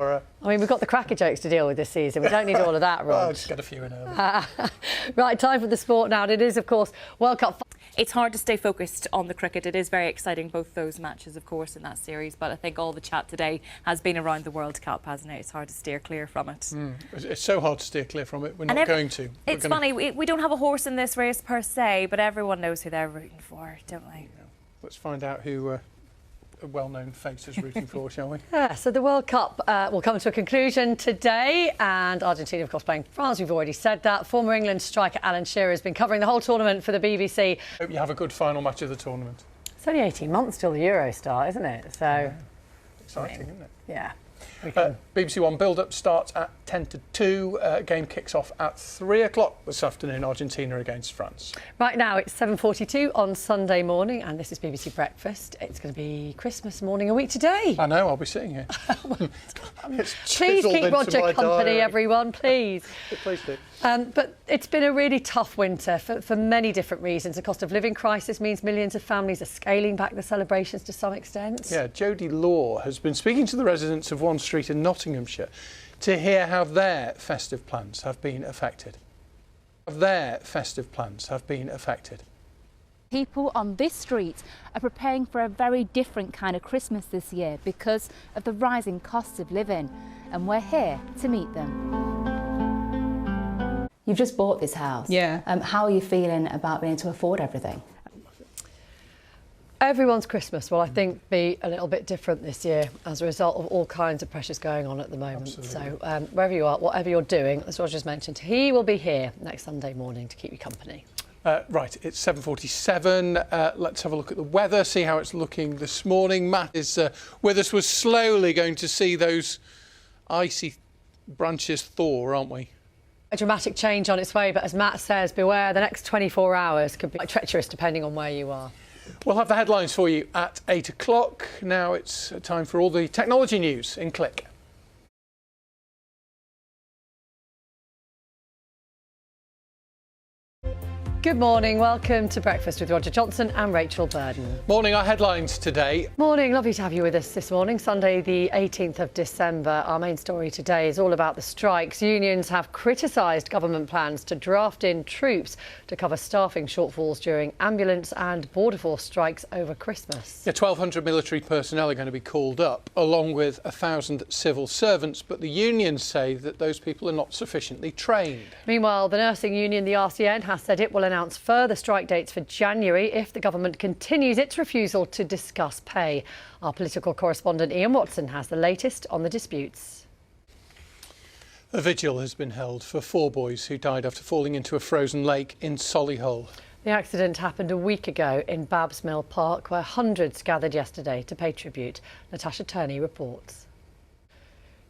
I mean, we've got the cracker jokes to deal with this season. We don't need all of that, Rod. Well, just get a few in early. Right, time for the sport now. And it is, of course, World Cup. It's hard to stay focused on the cricket. It is very exciting, both those matches, of course, in that series. But I think all the chat today has been around the World Cup, hasn't it? It's hard to steer clear from it. It's so hard to steer clear from it. We're not going to. It's funny, we don't have a horse in this race per se, but everyone knows who they're rooting for, don't we? Yeah. Let's find out who a well-known face is rooting for, shall we? Yeah, so the World Cup will come to a conclusion today, and Argentina, of course, playing France. We've already said that. Former England striker Alan Shearer has been covering the whole tournament for the BBC. Hope you have a good final match of the tournament. It's only 18 months till the Euro start, isn't it? So yeah. Exciting, isn't it? Yeah. BBC One build-up starts at 10 to 2. Game kicks off at 3 o'clock this afternoon, Argentina against France. Right now it's 7:42 on Sunday morning, and this is BBC Breakfast. It's going to be Christmas morning a week today. I know, I'll be sitting here. Please keep Roger company, everyone, please. Please do. But it's been a really tough winter for many different reasons. The cost of living crisis means millions of families are scaling back the celebrations to some extent. Yeah, Jodie Law has been speaking to the residents of One Street in Nottinghamshire to hear how their festive plans have been affected. People on this street are preparing for a very different kind of Christmas this year because of the rising costs of living, and we're here to meet them. You've just bought this house. Yeah. How are you feeling about being able to afford everything? Everyone's Christmas will, I think, be a little bit different this year as a result of all kinds of pressures going on at the moment. Absolutely. So wherever you are, whatever you're doing, as Roger's mentioned, he will be here next Sunday morning to keep you company. Right, it's 7:47. Let's have a look at the weather, see how it's looking this morning. Matt is with us. We're slowly going to see those icy branches thaw, aren't we? A dramatic change on its way, but as Matt says, beware, the next 24 hours could be treacherous depending on where you are. We'll have the headlines for you at 8 o'clock. Now it's time for all the technology news in Click. Good morning, welcome to Breakfast with Roger Johnson and Rachel Burden. Morning, our headlines today. Morning, lovely to have you with us this morning, Sunday the 18th of December. Our main story today is all about the strikes. Unions have criticised government plans to draft in troops to cover staffing shortfalls during ambulance and border force strikes over Christmas. Yeah, 1,200 military personnel are going to be called up, along with 1,000 civil servants, but the unions say that those people are not sufficiently trained. Meanwhile, the nursing union, the RCN, has said it will announce further strike dates for January if the government continues its refusal to discuss pay. Our political correspondent Ian Watson has the latest on the disputes. A vigil has been held for 4 boys who died after falling into a frozen lake in Solihull. The accident happened a week ago in Babs Mill Park, where hundreds gathered yesterday to pay tribute. Natasha Turney reports.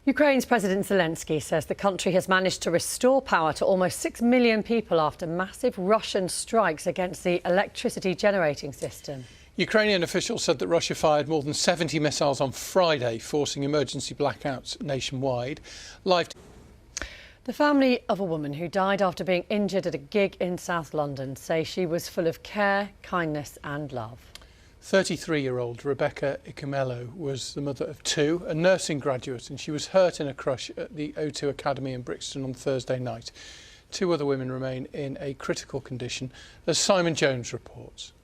Ukraine's President Zelensky says the country has managed to restore power to almost 6 million people after massive Russian strikes against the electricity generating system. Ukrainian officials said that Russia fired more than 70 missiles on Friday, forcing emergency blackouts nationwide. The family of a woman who died after being injured at a gig in South London say she was full of care, kindness and love. 33-year-old Rebecca Ikumelo was the mother of 2, a nursing graduate, and she was hurt in a crush at the O2 Academy in Brixton on Thursday night. 2 other women remain in a critical condition, as Simon Jones reports.